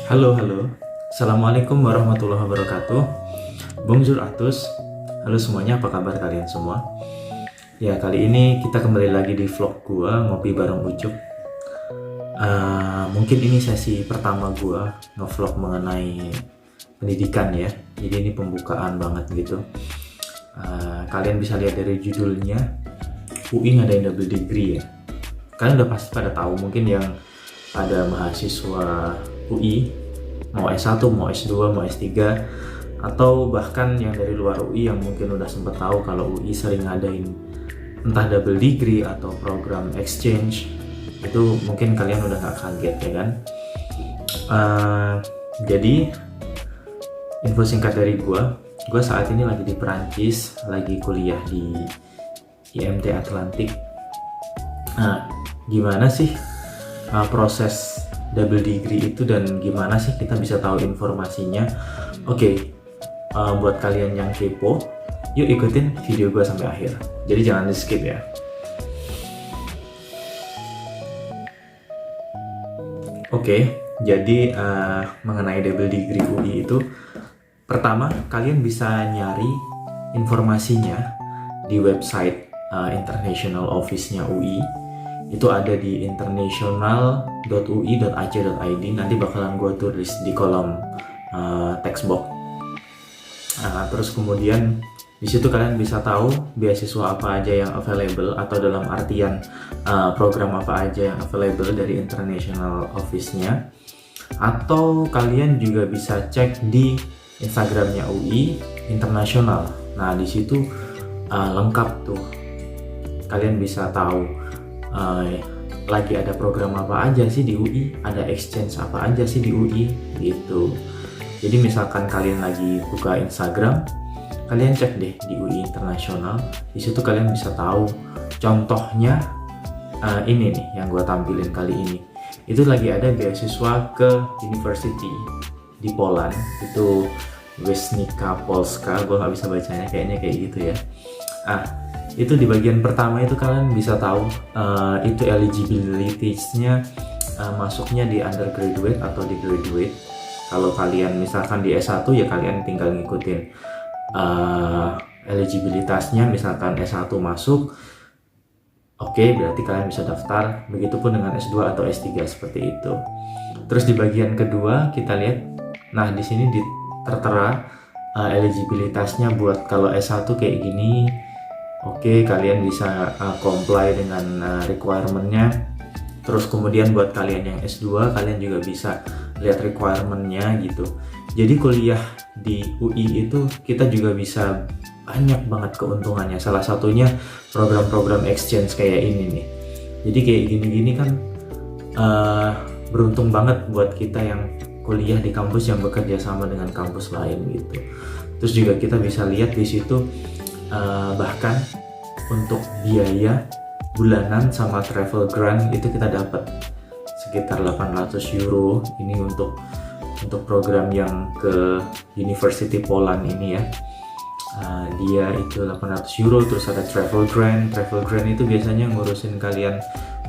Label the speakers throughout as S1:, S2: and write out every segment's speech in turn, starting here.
S1: Halo, halo. Assalamualaikum warahmatullahi wabarakatuh. Bonjour à tous. Halo semuanya, apa kabar kalian semua? Ya, kali ini kita kembali lagi di vlog gua ngopi bareng Ucup. Mungkin ini sesi pertama gua ngevlog mengenai pendidikan ya. Jadi ini pembukaan banget gitu. Kalian bisa lihat dari judulnya, UI ngadain double degree ya. Kalian udah pasti pada tahu, mungkin yang ada mahasiswa UI mau S1, mau S2, mau S3, atau bahkan yang dari luar UI yang mungkin udah sempet tahu kalau UI sering ngadain entah double degree atau program exchange. Itu mungkin kalian udah gak kaget ya kan. Jadi info singkat dari gue saat ini lagi di Perancis, lagi kuliah di IMT Atlantik. Nah, gimana sih proses double degree itu dan gimana sih kita bisa tahu informasinya? Oke, buat kalian yang kepo, yuk ikutin video gue sampai akhir. Jadi jangan di skip ya. Oke, jadi mengenai double degree UI itu, pertama kalian bisa nyari informasinya di website international office-nya UI. Itu ada di international.ui.ac.id. Nanti bakalan gue tulis di kolom text box. Terus kemudian di situ kalian bisa tahu beasiswa apa aja yang available, atau dalam artian program apa aja yang available dari international office-nya. Atau kalian juga bisa cek di Instagramnya UI Internasional. Nah, di situ lengkap tuh. Kalian bisa tahu lagi ada program apa aja sih di UI, ada exchange apa aja sih di UI gitu. Jadi misalkan kalian lagi buka Instagram, kalian cek deh di UI Internasional. Di situ kalian bisa tahu. Contohnya ini nih yang gue tampilin kali ini. Itu lagi ada beasiswa ke university di Poland. Itu Wyszynska Polska. Gue nggak bisa bacanya, kayaknya kayak gitu ya. Itu di bagian pertama itu kalian bisa tahu itu eligibility-nya masuknya di undergraduate atau di graduate. Kalau kalian misalkan di S1 ya kalian tinggal ngikutin eligibilitasnya. Misalkan S1 masuk, oke, berarti kalian bisa daftar. Begitupun dengan S2 atau S3 seperti itu. Terus di bagian kedua kita lihat, nah di sini tertera eligibilitasnya buat kalau S1 kayak gini. Oke, kalian bisa comply dengan requirement-nya. Terus kemudian buat kalian yang S2, kalian juga bisa lihat requirement-nya gitu. Jadi kuliah di UI itu kita juga bisa banyak banget keuntungannya. Salah satunya program-program exchange kayak ini nih. Jadi kayak gini-gini kan beruntung banget buat kita yang kuliah di kampus yang bekerja sama dengan kampus lain gitu. Terus juga kita bisa lihat di situ bahkan untuk biaya bulanan sama travel grant itu kita dapat sekitar 800 euro. Ini untuk program yang ke University Poland ini ya. Dia itu 800 euro. Terus ada travel grant itu biasanya ngurusin kalian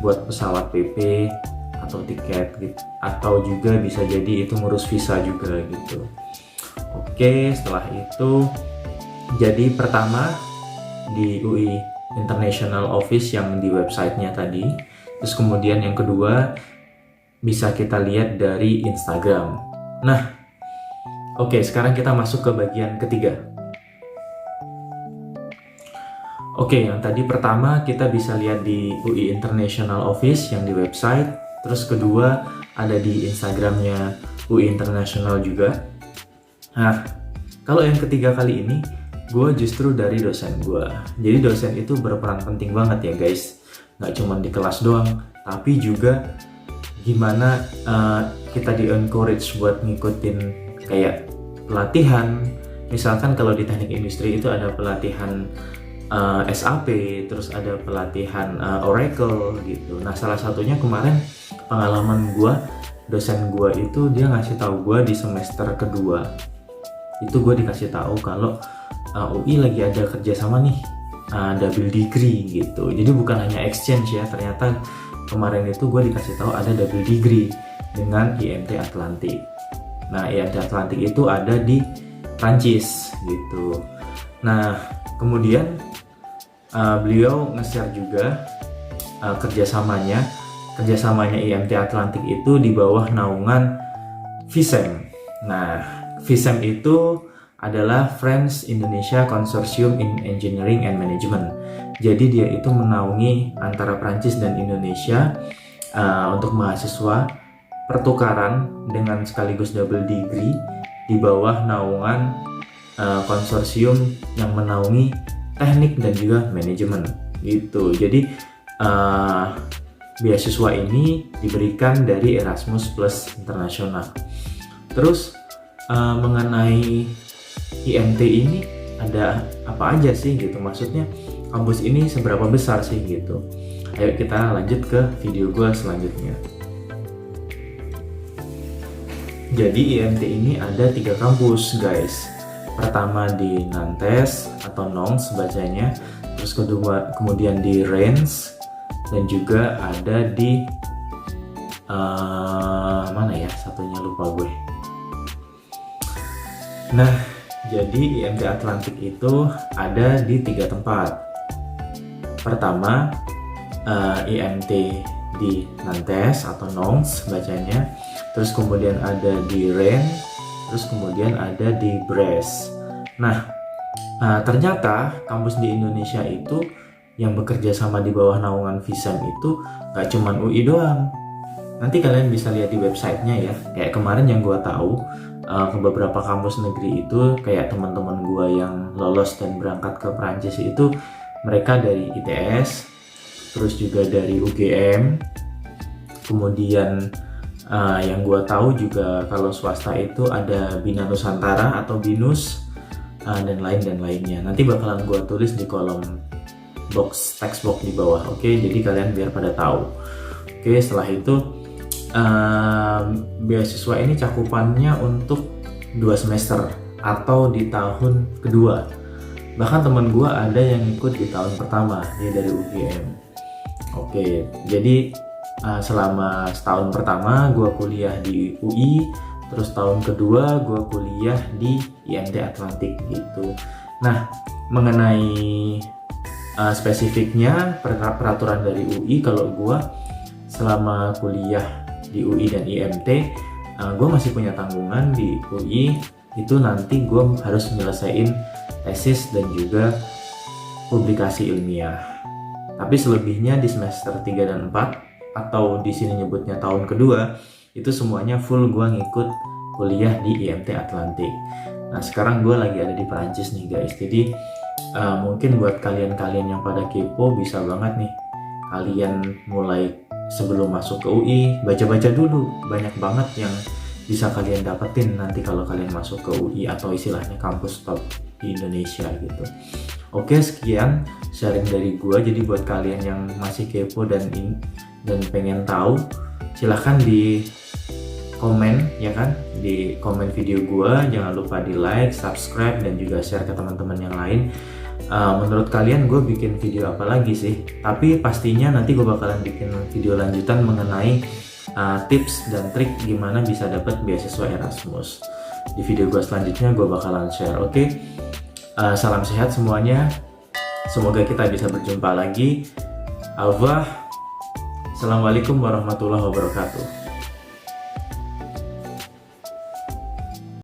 S1: buat pesawat PP atau tiket gitu. Atau juga bisa jadi itu ngurus visa juga gitu. Oke, setelah itu jadi pertama di UI International Office yang di websitenya tadi. Terus kemudian yang kedua bisa kita lihat dari Instagram. Nah, oke, sekarang kita masuk ke bagian ketiga. Oke, yang tadi pertama kita bisa lihat di UI International Office yang di website. Terus kedua ada di Instagramnya UI International juga. Nah, kalau yang ketiga kali ini gue justru dari dosen gue. Jadi dosen itu berperan penting banget ya guys. Nggak cuma di kelas doang, tapi juga gimana kita di-encourage buat ngikutin kayak pelatihan. Misalkan kalau di teknik industri itu ada pelatihan SAP, terus ada pelatihan Oracle gitu. Nah, salah satunya kemarin pengalaman gue, dosen gue itu dia ngasih tahu gue di semester kedua. Itu gue dikasih tahu kalau UI lagi ada kerjasama nih double degree gitu. Jadi bukan hanya exchange ya, ternyata kemarin itu gue dikasih tahu ada double degree dengan IMT Atlantik. Nah, IMT Atlantik itu ada di Prancis gitu. Nah, kemudian beliau nge-share juga kerjasamanya IMT Atlantik itu di bawah naungan FISEM. Nah, FISEM itu adalah French Indonesia Consortium in Engineering and Management. Jadi dia itu menaungi antara Prancis dan Indonesia untuk mahasiswa pertukaran dengan sekaligus double degree di bawah naungan konsorsium yang menaungi teknik dan juga manajemen gitu. Jadi beasiswa ini diberikan dari Erasmus Plus Internasional. Terus mengenai IMT ini ada apa aja sih gitu, maksudnya kampus ini seberapa besar sih gitu. Ayo kita lanjut ke video gue selanjutnya. Jadi IMT ini ada 3 kampus guys. Pertama di Nantes atau Nantes bacanya, terus kedua kemudian di Reims, dan juga ada di mana ya satunya, lupa gue. Nah, jadi IMT Atlantik itu ada di 3 tempat. Pertama IMT di Nantes atau Nantes bacanya, terus kemudian ada di Rennes, terus kemudian ada di Brest. Nah, ternyata kampus di Indonesia itu yang bekerja sama di bawah naungan FISEM itu gak cuman UI doang. Nanti kalian bisa lihat di websitenya ya. Kayak kemarin yang gue tahu ke beberapa kampus negeri itu, kayak teman-teman gue yang lolos dan berangkat ke Prancis itu mereka dari ITS, terus juga dari UGM, kemudian yang gue tahu juga kalau swasta itu ada Bina Nusantara atau BINUS, dan lainnya. Nanti bakalan gue tulis di kolom text box di bawah. Oke, jadi kalian biar pada tahu. Oke, setelah itu beasiswa ini cakupannya untuk 2 semester atau di tahun kedua. Bahkan teman gue ada yang ikut di tahun pertama, dia dari UGM. Oke, jadi selama setahun pertama gue kuliah di UI, terus tahun kedua gue kuliah di IMT Atlantik gitu. Nah, mengenai spesifiknya peraturan dari UI, kalau gue selama kuliah di UI dan IMT, gue masih punya tanggungan di UI itu, nanti gue harus menyelesaikan tesis dan juga publikasi ilmiah. Tapi selebihnya di semester 3 dan 4 atau di sini nyebutnya tahun kedua, itu semuanya full gue ngikut kuliah di IMT Atlantik. Nah, sekarang gue lagi ada di Perancis nih guys. Jadi mungkin buat kalian-kalian yang pada kepo, bisa banget nih kalian mulai sebelum masuk ke UI baca-baca dulu, banyak banget yang bisa kalian dapetin nanti kalau kalian masuk ke UI atau istilahnya kampus top di Indonesia gitu. Oke, sekian sharing dari gua. Jadi buat kalian yang masih kepo dan pengen tahu, silahkan di komen ya kan, di komen video gua. Jangan lupa di like, subscribe, dan juga share ke teman-teman yang lain. Menurut kalian gue bikin video apa lagi sih? Tapi pastinya nanti gue bakalan bikin video lanjutan mengenai tips dan trik gimana bisa dapat beasiswa Erasmus. Di video gue selanjutnya gue bakalan share. Oke? Salam sehat semuanya. Semoga kita bisa berjumpa lagi. Assalamualaikum warahmatullahi wabarakatuh.